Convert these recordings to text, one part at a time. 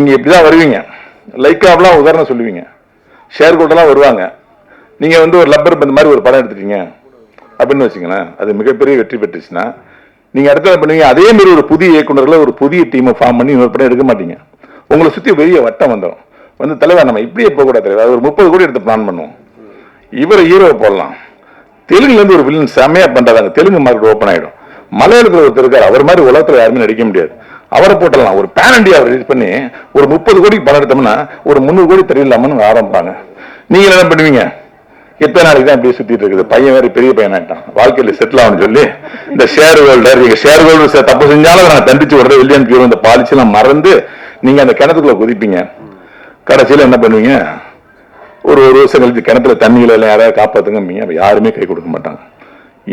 நீங்கள் இப்படி தான் வருவீங்க. லைக்காவெலாம் உதாரணம் சொல்லுவீங்க, ஷேர் கோட்டெல்லாம் வருவாங்க. நீங்கள் வந்து ஒரு லப்பர் பந்து மாதிரி ஒரு படம் எடுத்துட்டீங்க அப்படின்னு வச்சுங்களேன், அது மிகப்பெரிய வெற்றி பெற்றுச்சுன்னா நீங்கள் அடுத்த பண்ணுவீங்க, அதே மாதிரி ஒரு புதிய இயக்குநர்களை ஒரு புதிய டீமை ஃபார்ம் பண்ணி இன்னொரு படம் எடுக்க மாட்டீங்க. உங்களை சுற்றி பெரிய வட்டம் வந்துடும். வந்து தலைவர் நம்ம இப்படியே போகக்கூடாது தலைவர், அது ஒரு 30 கோடி எடுத்து பிளான் பண்ணுவோம், இவரை ஹீரோவை போடலாம், தெலுங்குலேருந்து ஒரு வில்லன் செம்மையாக பண்ணுறாங்க, தெலுங்கு மார்க்கெட் ஓப்பன் ஆகிடும். மலையாளத்தில் ஒருத்தர் இருக்கார், அவர் மாதிரி உலகத்தில் யாருமே நடிக்க முடியாது, அவரை போட்டலாம். ஒரு பேன் இண்டியா ரிலீஸ் பண்ணி ஒரு 30 கோடிக்கு படம் எடுத்தோம்னா ஒரு 300 கோடி தெரியலாமன்னு ஆரம்பிப்பாங்க. நீங்கள் என்ன பண்ணுவீங்க? எத்தனை நாளைக்கு தான் இப்படியே சுத்திட்டு இருக்குது, பையன் வேறு பெரிய பையன் ஆகிட்டான், வாழ்க்கையில் செட்டில் ஆகும்னு சொல்லி இந்த ஷேர் ஹோல்டர், நீங்க ஷேர் ஹோல்டர் தப்பு செஞ்சாலும் நான் தண்டிச்சு விடுறது வில்லியன் பியூர் இந்த பாலிசியெல்லாம் மறந்து நீங்க அந்த கிணத்துக்குள்ள குதிப்பீங்க. கடைசியில் என்ன பண்ணுவீங்க? ஒரு வருஷம் கழிச்சு கிணத்துல தண்ணியில எல்லாம் யாராவது காப்பாத்துங்க, யாருமே கை கொடுக்க மாட்டாங்க.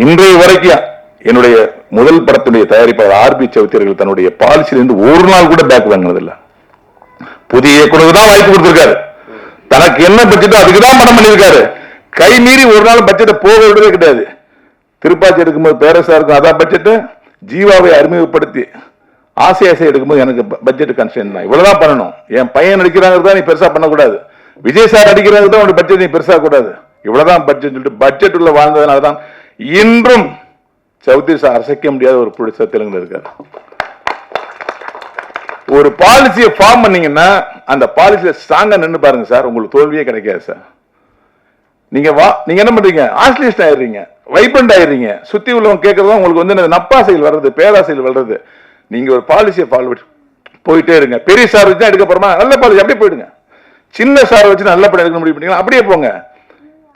இன்றைய வரைக்கும் என்னுடைய முதல் படத்துடைய தயாரிப்பாளர் ஆர்பி சௌத்ரியர்கள் தன்னுடைய பாலிசியிலிருந்து ஒரு நாள் கூட பேக் வாங்கினதில்லை. புதிய இயக்குனருக்கு தான் வாய்ப்பு கொடுத்திருக்காரு, தனக்கு என்ன பட்ஜெட்டோ அதுக்கு தான் படம் பண்ணியிருக்காரு. கை மீறி ஒரு நாள் பட்ஜெட்டை போக விடுறதே கிடையாது. திருப்பாச்சி எடுக்கும்போது பேரரசா இருக்கும் அதான் பட்ஜெட்டு, ஜீவாவை அறிமுகப்படுத்தி ஆசை எடுக்கும்போது எனக்கு பட்ஜெட் கன்ஸ்டன்ட் தான், இவ்வளவுதான் பண்ணணும். என் பையன் நடிக்கிறாங்க தான் நீ பெருசா பண்ணக்கூடாது, விஜய் சார் நடிக்கிறாங்க தான் உனக்கு பட்ஜெட் நீ பெருசா கூடாது, இவ்வளவுதான் பட்ஜெட் சொல்லிட்டு பட்ஜெட் உள்ள வாழ்ந்ததுனால தான் இன்றும் சவுத்ரி சார் அசைக்க முடியாத ஒரு ப்ரொடியூசர் தெலுங்குல இருக்காரு. ஒரு பாலிசியை ஃபார்ம் பண்ணீங்கன்னா அந்த பாலிசியை ஸ்ட்ராங்கா நின்று பாருங்க சார், உங்களுக்கு தோல்வியே கிடைக்காது சார். நீங்க என்ன பண்றீங்க? ஆஸ்லிஸ்ட் ஆயிடுறீங்க, வைப்ரண்ட் ஆயிடுறீங்க, சுத்தி உள்ளவங்க கேட்கறதா உங்களுக்கு வந்து நப்பாசையில் வர்றது, பேராசையில் வர்றது. நீங்க ஒரு பாலிசியை ஃபாலோ போயிட்டே இருங்க. பெரிய சார் வச்சு தான் எடுக்க போறோமா, நல்ல பாலிசி அப்படியே போயிடுங்க. சின்ன சார் வச்சு நல்ல படம் எடுக்க முடிவு பண்ணீங்கன்னா அப்படியே போங்க.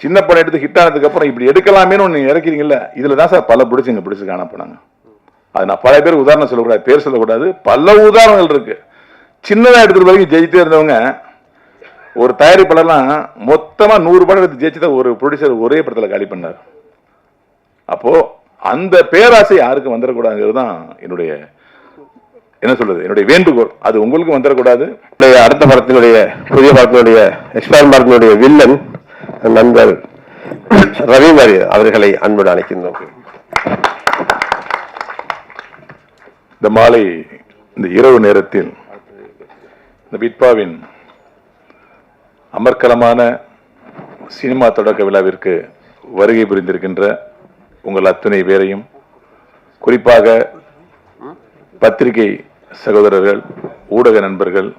சின்ன படம் எடுத்து ஹிட் ஆனதுக்கு அப்புறம் இப்படி எடுக்கலாமேன்னு ஒன்று இறக்கிறீங்கல்ல, இதுல தான் சார் பல பிடிச்சு காண போனாங்க. அது நான் பல பேர் உதாரணம் சொல்லக்கூடாது, பேர் சொல்லக்கூடாது, பல உதாரணங்கள் இருக்கு. சின்னதா எடுத்துட்டு வரைக்கும் ஜெயித்தே இருந்தவங்க ஒரு தயாரிப்பாளர்லாம் மொத்தமா 100 படம் எடுத்து ஜெயிச்சுதான் ஒரு ப்ரொடியூசர் ஒரே படத்துல காலி பண்ணார். அப்போ அந்த பேராசை யாருக்கும் வந்துடக்கூடாதுங்கிறது தான் என்னுடைய என்ன சொல்றது, என்னுடைய வேண்டுகோள். அது உங்களுக்கு வந்துடக்கூடாது. அடுத்த படத்தினுடைய புதிய படத்தினுடைய எக்ஸ்பயர் மார்க்கினுடைய வில்லன் நண்பர் ரவிமாரி அவர்களை அன்போடு அழைக்கின்றோம். இந்த மாலை இந்த இரவு நேரத்தில் இந்த பிட்பாவின் அமர்க்கலமான சினிமா தொடக்க விழாவிற்கு வருகை புரிந்திருக்கின்ற உங்கள் அத்தனை பேரையும், குறிப்பாக பத்திரிகை சகோதரர்கள், ஊடக நண்பர்கள்,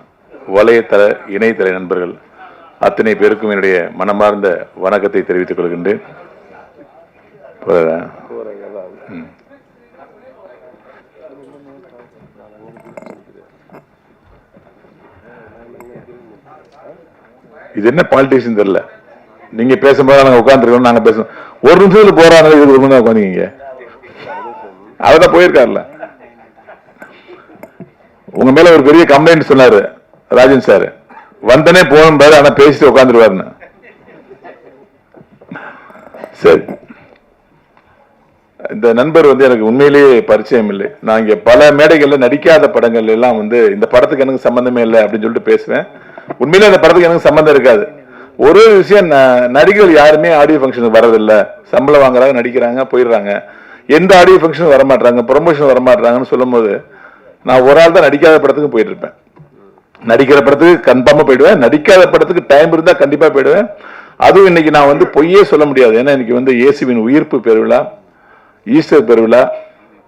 வலைத்தள இணையதள நண்பர்கள் அத்தனை பேருக்கும் என்னுடைய மனமார்ந்த வணக்கத்தை தெரிவித்துக் கொள்கின்றேன். இது என்ன பாலிட்டிக்ஸ் தெரியல, நீங்க பேசும்போது நாங்க உட்காந்துருக்கோம், நாங்க பேசணும். ஒரு நிமிஷத்துல போறாங்க, இது ஒரு மணி உட்காந்துங்க, அவதான் போயிருக்காருல. உங்க மேல ஒரு பெரிய கம்ப்ளைண்ட் சொன்னாரு ராஜன் சார், வந்தனே போகணும் பாரு, ஆனா பேசிட்டு உட்காந்துருவாருன்னு. சரி, இந்த நண்பர் வந்து எனக்கு உண்மையிலேயே பரிச்சயம் இல்லை. நான் இங்க பல மேடைகள்ல நடிக்காத படங்கள் எல்லாம் வந்து இந்த படத்துக்கு எனக்கு சம்பந்தமே இல்லை அப்படின்னு சொல்லிட்டு பேசுவேன். உண்மையிலே அந்த படத்துக்கு எனக்கு சம்பந்தம் இருக்காது. ஒரு விஷயம், நடிகர்கள் யாருமே ஆடியோ ஃபங்க்ஷனுக்கு வர்றதில்லை, சம்பளம் வாங்குறாங்க, நடிக்கிறாங்க, போயிடுறாங்க. எந்த ஆடியோ ஃபங்க்ஷன் வரமாட்டாங்க, ப்ரொமோஷன் வரமாட்டாங்கன்னு சொல்லும் போது நான் ஒரு ஆள் தான் நடிக்காத படத்துக்கு போயிட்டு இருப்பேன். நடிக்கிற படத்துக்கு கன்ஃபார்மா போயிடுவேன், நடிக்காத படத்துக்கு டைம் இருந்தா கண்டிப்பா போயிடுவேன். அதுவும் இன்னைக்கு நான் வந்து பொய்யே சொல்ல முடியாது, ஏன்னா இன்னைக்கு வந்து இயேசுவின் உயிர்ப்பு பெருவிழா, ஈஸ்டர் பெருவிழா.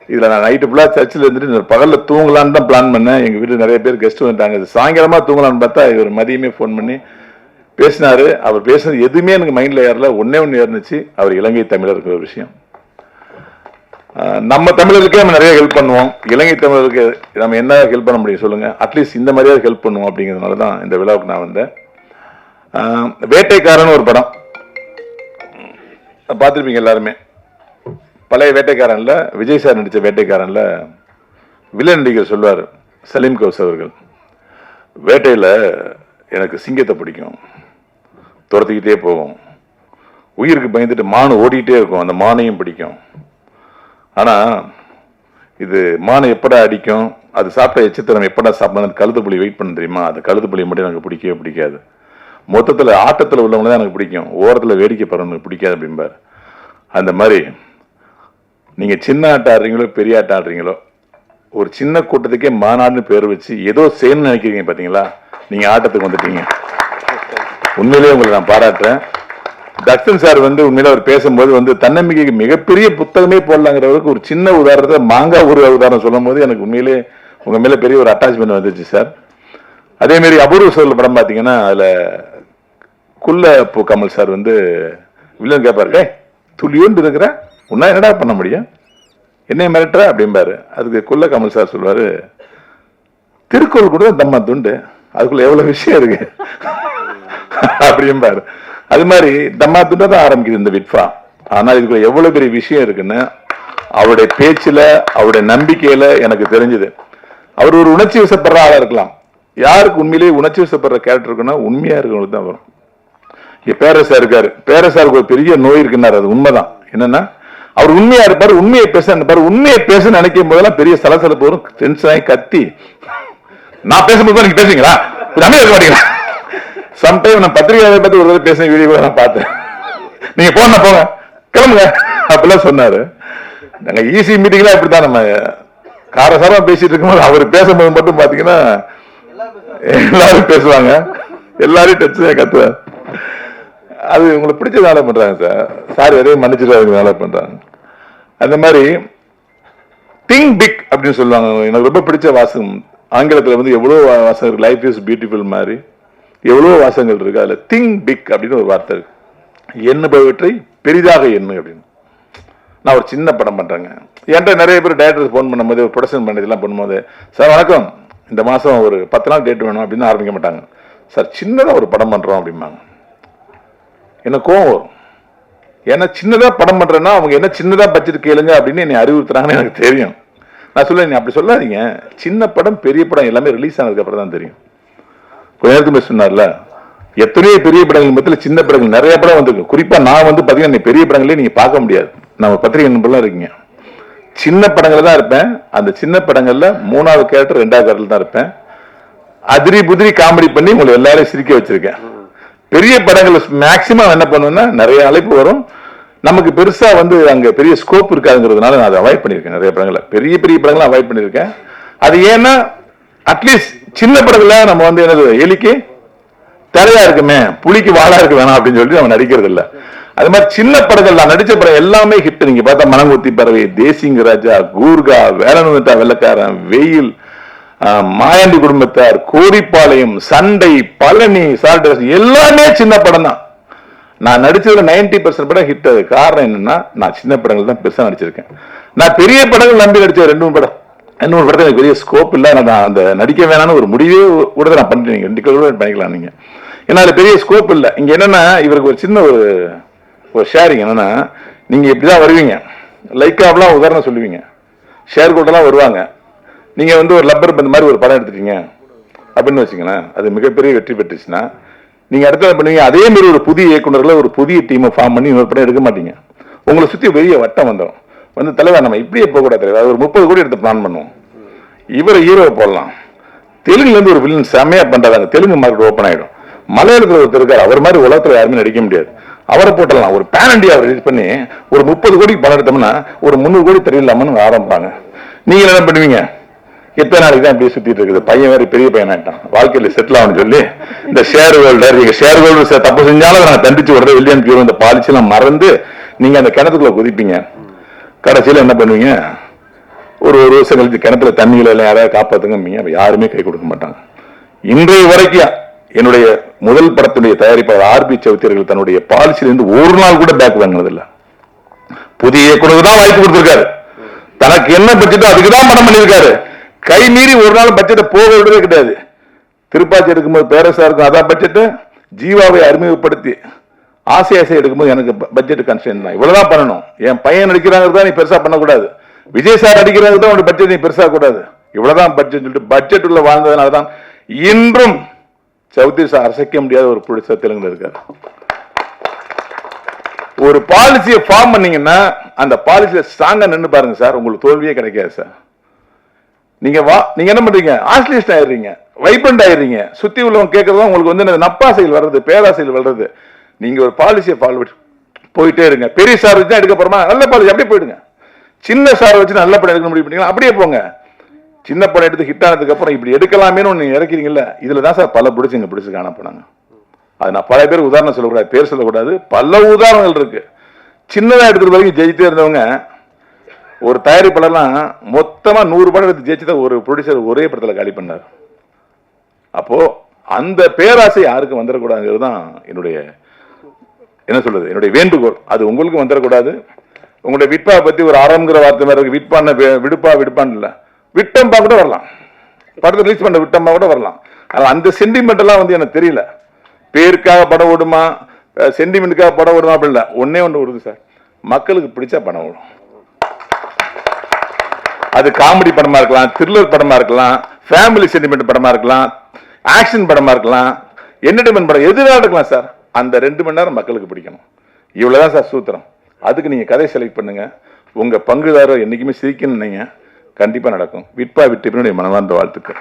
இதுல நான் நைட்டு ஃபுல்லா சர்ச்சில் இருந்துட்டு பகல்ல தூங்கலான்னு தான் பிளான் பண்ணேன். எங்க வீட்டுல நிறைய பேர் கெஸ்ட் வந்துட்டாங்க, சாயங்காலமா தூங்கலான்னு பார்த்தா இவர் மதியமே போன் பண்ணி பேசினாரு. அவர் பேசுனது எதுவுமே எனக்கு மைண்ட்ல ஏறல, ஒன்னே ஒன்று ஏறிச்சு, அவர் இலங்கை தமிழர் இருக்கிற விஷயம். நம்ம தமிழருக்கே நம்ம நிறைய ஹெல்ப் பண்ணுவோம், இலங்கை தமிழருக்கு நம்ம என்ன ஹெல்ப் பண்ண முடியும் சொல்லுங்க, அட்லீஸ்ட் இந்த மாதிரியாவது ஹெல்ப் பண்ணுவோம். அப்படிங்கிறதுனால தான் இந்த விழாவுக்கு நான் வந்தேன். வேட்டைக்காரன் ஒரு படம் பார்த்துருப்பீங்க எல்லாருமே. பழைய வேட்டைக்காரன்ல விஜய் சார் நடித்த வேட்டைக்காரன்ல வில்லன் நடிகர் சொல்வார், சலீம் கௌஸ் அவர்கள், வேட்டையில் எனக்கு சிங்கத்தை பிடிக்கும், துரத்திக்கிட்டே போவோம், உயிருக்கு பயந்துட்டு மானு ஓடிக்கிட்டே இருக்கும், அந்த மானையும் பிடிக்கும். ஆனால் இது மானை எப்படா அடிக்கும், அது சாப்பிட்ட எச்சத்திரம் எப்படா சாப்பிடணும், கழுத்து புலி வெயிட் பண்ண தெரியுமா, அது கழுத்து புலி மட்டும் எனக்கு பிடிக்கவே பிடிக்காது. மொத்தத்தில் ஆட்டத்தில் உள்ளவங்க தான் எனக்கு பிடிக்கும், ஓரத்தில் வேடிக்கை படுறவங்களுக்கு பிடிக்காது அப்படிம்பார். அந்த மாதிரி நீங்கள் சின்ன ஆட்டம் ஆடுறீங்களோ பெரிய ஆட்டம் ஆடுறீங்களோ, ஒரு சின்ன கூட்டத்துக்கே மாநாடுன்னு பேர் வச்சு ஏதோ செய்யணும்னு நினைக்கிறீங்க பாத்தீங்களா, நீங்க ஆட்டத்துக்கு வந்துட்டீங்க. உண்மையிலேயே உங்களை நான் பாராட்டுறேன். தக்ஷன் சார் உண்மையில அவர் பேசும்போது தன்னம்பிக்கைக்கு மிகப்பெரிய புத்தகமே போடலாங்கிறவருக்கு ஒரு சின்ன உதாரணத்தை மாங்காய் ஒரு உதாரணம் சொல்லும் போது எனக்கு உண்மையிலே உங்க மேல பெரிய ஒரு அட்டாச்மெண்ட் வந்துச்சு சார். அதே மாதிரி அபூர்வ சோதரில் படம் பாத்தீங்கன்னா அதுல குள்ள பூ கமல் சார் வில்லன் கேட்பாரு, துளியோண்டு இருக்கிற உன்னா என்னடா பண்ண முடியும், என்ன மிரட்டுற அப்படிம்பாரு. அதுக்கு குள்ள கமல் சார் சொல்லுவாரு, திருக்குறள் கூட தம்மா துண்டு, அதுக்குள்ள எவ்வளவு விஷயம் இருக்கு அப்படிம்பாரு. அது மாதிரி தம்மா துண்டா தான் ஆரம்பிக்குது இந்த விட்பா. ஆனா இதுக்குள்ள எவ்வளவு பெரிய விஷயம் இருக்குன்னு அவருடைய பேச்சுல அவருடைய நம்பிக்கையில எனக்கு தெரிஞ்சது. அவர் ஒரு உணர்ச்சி வசப்படுற ஆளா இருக்கலாம். யாருக்கு உண்மையிலேயே உணர்ச்சி வசப்படுற கேரக்டர் இருக்குன்னா உண்மையா இருக்கவங்களுக்கு தான் வரும். பேரரசா இருக்காரு, பேரரசாருக்கு ஒரு பெரிய நோய் இருக்குன்னாரு, அது உண்மைதான். என்னன்னா அவர் உண்மையா இருப்பாரு, உண்மையை பேச நினைப்பாரு. உண்மையை பேச நினைக்கும் போதெல்லாம் பெரிய சலசலப்பு வரும், டென்ஷன் ஆகி கத்தி, நான் பேசும்போது நீங்க பேசுறீங்களா, அமைதியா மாட்டீங்களா. சம்டைம் நான் பத்திரிகையாளரை பத்தி ஒரு பேசின வீடியோ நான் பார்த்தேன். நீங்க போன போங்க கிளம்புங்க அப்படிலாம் சொன்னாரு. நாங்க ஈசி மீட்டிங்ல அப்படித்தான் நம்ம காரசாரமா பேசிட்டு இருக்கும்போது அவர் பேசும்போது மட்டும் பாத்தீங்கன்னா எல்லாரும் பேசுவாங்க, எல்லாரும் டென்ஷனா கத்துவாங்க. அது உங்களுக்கு பிடிச்சதால பண்றாங்க சார். சார் எதையும் மன்னிச்சுட்டு பண்றாங்க. அந்த மாதிரி திங்க் பிக் அப்படின்னு சொல்லுவாங்க. எனக்கு ரொம்ப பிடிச்ச வாசகம் ஆங்கிலத்தில் எவ்வளவு வாசகம் இருக்கு, லைஃப் இஸ் பியூட்டிஃபுல் மாதிரி எவ்வளவு வாசகங்கள் இருக்கு. அதுல திங்க் பிக் அப்படின்னு ஒரு வார்த்தை இருக்கு, எண்ணுபவற்றை பெரிதாக எண்ணு அப்படின்னு. நான் ஒரு சின்ன படம் பண்றேங்க. என்கிட்ட நிறைய பேர் டைரக்டர் போன் பண்ணும்போது, ஒரு ப்ரொடக்ஷன் பண்ணதெல்லாம் பண்ணும்போது, சார் வணக்கம், இந்த மாசம் ஒரு 10 நாள் டேட் வேணும் அப்படின்னு ஆரம்பிக்க மாட்டாங்க. சார் சின்னதா ஒரு படம் பண்றோம் அப்படிம்பாங்க. எனக்கு கோவம் வரும். ஏன்னா சின்னதா படம் பண்றேன்னா அவங்க என்ன சின்னதா பட்ஜெட் கேளுங்க அப்படின்னு என்னை அறிவுறுத்துறாங்கன்னு எனக்கு தெரியும். நான் சொல்ல, நீ அப்படி சொல்லாதீங்க, சின்ன படம் பெரிய படம் எல்லாமே ரிலீஸ் ஆனதுக்கு அப்புறம் தான் தெரியும். கொஞ்ச நேரத்துக்கு சொன்னார்ல, எத்தனையோ பெரிய படங்கள் மத்தியில் சின்ன படங்கள் நிறைய படம் வந்திருக்கு. குறிப்பா நான் பாத்தீங்கன்னா பெரிய படங்களே நீங்க பார்க்க முடியாது. நம்ம பத்திரிகை நண்பர்லாம் இருக்கீங்க, சின்ன படங்கள் தான் இருப்பேன். அந்த சின்ன படங்கள்ல 3வது கேரக்டர் 2வது கேரக்டர் தான் இருப்பேன். அதிரி புதிரி காமெடி பண்ணி உங்களை எல்லாரையும் சிரிக்க வச்சிருக்கேன். பெரிய படங்கள் மேக்சிமம் என்ன பண்ணுவேன்னா நிறைய அழைப்பு வரும், நமக்கு பெருசா அங்க பெரிய ஸ்கோப் இருக்காதுங்கிறதுனால நான் அதை அவாய்ட் பண்ணிருக்கேன். நிறைய படங்களை, பெரிய பெரிய படங்களை அவாய்ட் பண்ணிருக்கேன். அது ஏன்னா அட்லீஸ்ட் சின்ன படங்களை நம்ம என்னது எலிக்கு தலையா இருக்குமே புலிக்கு வாழா இருக்கு வேணாம் அப்படின்னு சொல்லிட்டு நம்ம நடிக்கிறது இல்லை. அது மாதிரி சின்ன படங்கள் நான் நடிச்ச படம் எல்லாமே ஹிட். நீங்க பார்த்தா மனங்குத்தி பறவை, தேசிங்க ராஜா, கூர்கா, வேலனுட்டா வெள்ளக்காரன், வெயில், மாயாண்டி குடும்பத்தார், கோடிப்பாளையம், சண்டை, பழனி, சால்டர்ஸ் எல்லாமே சின்ன படம் தான். நான் நடிச்சதுல 90% படம் ஹிட். அது காரணம் என்னன்னா நான் சின்ன படங்கள் தான் பெருசா நடிச்சிருக்கேன். நான் பெரிய படங்கள் நம்பி நடிச்ச 2 படம், 2 படத்துல எனக்கு பெரிய ஸ்கோப் இல்ல. நான் அந்த நடிக்க வேணாம்னு ஒரு முடிவே கூட நான் பண்ணிட்டேன். 2 கூட பண்ணிக்கலாம் நீங்க, ஏன்னா அது பெரிய ஸ்கோப் இல்ல. இங்க என்னன்னா இவருக்கு ஒரு சின்ன ஒரு ஷேரிங் என்னன்னா, நீங்க இப்படிதான் வருவீங்க, லைக்காவெல்லாம் உதாரணம் சொல்லுவீங்க, ஷேர் கோட்டெல்லாம் வருவாங்க. நீங்க ஒரு லப்பர் பந்து மாதிரி ஒரு படம் எடுத்துட்டீங்க அப்படின்னு வச்சுங்களேன், அது மிகப்பெரிய வெற்றி பெற்றுச்சுன்னா நீங்க அடுத்த பண்ணுவீங்க. அதே மாதிரி ஒரு புதிய இயக்குநர்களை ஒரு புதிய டீமை ஃபார்ம் பண்ணி இன்னொரு படம் எடுக்க மாட்டீங்க. உங்களை சுத்தி பெரிய வட்டம் வந்துடும். தலைவர் நம்ம இப்படியே போகக்கூடாது தலைவர், அது ஒரு 30 கோடி எடுத்து பிளான் பண்ணுவோம், இவரை ஹீரோவை போடலாம், தெலுங்குல இருந்து ஒரு வில்லன் செமையா பண்றாங்க, தெலுங்கு மார்க்கெட் ஓப்பன் ஆயிடும். மலையாளத்தில் ஒருத்தர் இருக்காரு, அவர் மாதிரி உலகத்துல யாருமே நடிக்க முடியாது, அவரை போட்டலாம். ஒரு பேன் இண்டியா ரிலீஸ் பண்ணி ஒரு 30 கோடிக்கு படம் எடுத்தோம்னா ஒரு 300 கோடி தெரியலாமனு ஆரம்பிப்பாங்க. நீங்க என்ன பண்ணுவீங்க, எத்தனை நாளைக்கு தான் இப்படியே சுத்திட்டு இருக்குது, பையன் வேற பெரிய பையன் ஆயிட்டான், வாழ்க்கையில செட்டில் ஆகணும்னு சொல்லி இந்த ஷேர் ஹோல்டர், நீங்க ஷேர் ஹோல்டர் தப்பு செஞ்சாலும் நான் தண்டிச்சு விடுறது வில்லியன் பியூர், இந்த பாலிசி எல்லாம் மறந்து நீங்க அந்த கிணத்துக்குள்ள குதிப்பீங்க. கடைசியில என்ன பண்ணுவீங்க, ஒரு வருஷம் கழிச்சு கிணத்துல தண்ணியில எல்லாம் யாராவது காப்பாத்துங்க, யாருமே கை கொடுக்க மாட்டாங்க. இன்றைய வரைக்கும் என்னுடைய முதல் படத்துடைய தயாரிப்பாளர் ஆர்பி சௌத்ரியர்கள் தன்னுடைய பாலிசியிலிருந்து ஒரு நாள் கூட பேக் வாங்கினது இல்ல. புதிய இயக்குநருக்கு தான் வாய்ப்பு கொடுத்திருக்காரு, தனக்கு என்ன பட்ஜெட்டோ அதுக்குதான் படம் பண்ணியிருக்காரு. கை மீறி ஒரு நாள் பட்ஜெட்டை போக விடவே கிடையாது. திருப்பாச்சி எடுக்கும்போது பேரரசா இருக்கும் அதான் பட்ஜெட்டு, ஜீவாவை அறிமுகப்படுத்தி ஆசை எடுக்கும்போது எனக்கு பட்ஜெட் கன்ஸ்ட்ரெயின் தான், இவ்வளவுதான் பண்ணணும். என் பையன் நடிக்கிறாங்க தான் நீ பெருசா பண்ணக்கூடாது, விஜய் சார் நடிக்கிறாங்க தான் உங்க பட்ஜெட் நீ பெருசா கூடாது, இவ்வளவுதான் பட்ஜெட் சொல்லிட்டு பட்ஜெட் உள்ள வாழ்ந்ததுனாலதான் இன்றும் சௌத்ரி சார் அசைக்க முடியாத ஒரு புடிச்ச தெலுங்குல இருக்காரு. ஒரு பாலிசியை ஃபார்ம் பண்ணீங்கன்னா அந்த பாலிசியில ஸ்ட்ராங்கா நின்று பாருங்க சார், உங்களுக்கு தோல்வியே கிடைக்காது சார். நீங்க என்ன பண்றீங்க, ஆஸ்லிஸ்ட் ஆயிடுறீங்க, வைப்ரண்ட் ஆயிடுறீங்க, சுத்தி உள்ளவங்க கேட்கறதா உங்களுக்கு நப்பாசைகள் வர்றது, பேராசைகள் வர்றது. நீங்க ஒரு பாலிசியை ஃபாலோ போயிட்டே இருங்க. பெரிய சார் வச்சு எடுக்க போறோமா, நல்ல பாலிசி அப்படியே போயிடுங்க. சின்ன சார் வச்சு நல்ல படம் எடுக்க முடியும் அப்படியே போங்க. சின்ன படம் எடுத்து ஹிட் ஆனதுக்கு அப்புறம் இப்படி எடுக்கலாமேன்னு ஒன்று இறக்கிறீங்கல்ல, இதுல தான் சார் பல பிடிச்சு காண போனாங்க. அது நான் பல பேர் உதாரணம் சொல்லக்கூடாது, பேர் சொல்லக்கூடாது, பல உதாரணங்கள் இருக்கு. சின்னதா எடுத்துட்டு வரைக்கும் ஜெயித்தே இருந்தவங்க ஒரு தயாரிப்பாளர்லாம் மொத்தமா 100 படம் எடுத்து ஜெயிச்சத ஒரு ப்ரொடியூசர் ஒரே படத்துல காலி பண்ணார். அப்போ அந்த பேராசை யாருக்கும் வந்துடக்கூடாதுங்கிறது தான் என்னுடைய என்ன சொல்றது, என்னுடைய வேண்டுகோள். அது உங்களுக்கு வந்துடக்கூடாது. உங்களுடைய விட்பா பத்தி ஒரு ஆரம்பிக்கிற வார்த்தை மாதிரி இருக்கு. விட்பான்னு விடுப்பான்னு இல்ல, விட்டம்பா கூட வரலாம், படத்தை ரிலீஸ் பண்ண விட்டம்பா கூட வரலாம். ஆனா அந்த சென்டிமெண்ட் எல்லாம் வந்து எனக்கு தெரியல. பேருக்காக படம் ஓடுமா, சென்டிமெண்ட்டுக்காக படம் ஓடுமா அப்படி இல்லை. ஒன்னே ஒன்று ஓடுது சார், மக்களுக்கு பிடிச்சா படம் ஓடும். அது காமெடி படமா இருக்கலாம், த்ரில்லர் படமா இருக்கலாம், ஃபேமிலி சென்டிமெண்ட் படமா இருக்கலாம், ஆக்ஷன் படமா இருக்கலாம், என்டர்டைன்மெண்ட் படம் எதுவாக இருக்கலாம் சார். அந்த 2 மணி நேரம் மக்களுக்கு பிடிக்கணும். இவ்வளவுதான் சார் சூத்திரம். அதுக்கு நீங்க கதை செலக்ட் பண்ணுங்க. உங்க பங்குதாரர் என்னைக்குமே சிரிக்கணும், நீங்க கண்டிப்பா நடக்கும். விட்பா விட்டு மனமார்ந்த வாழ்த்துக்கள்.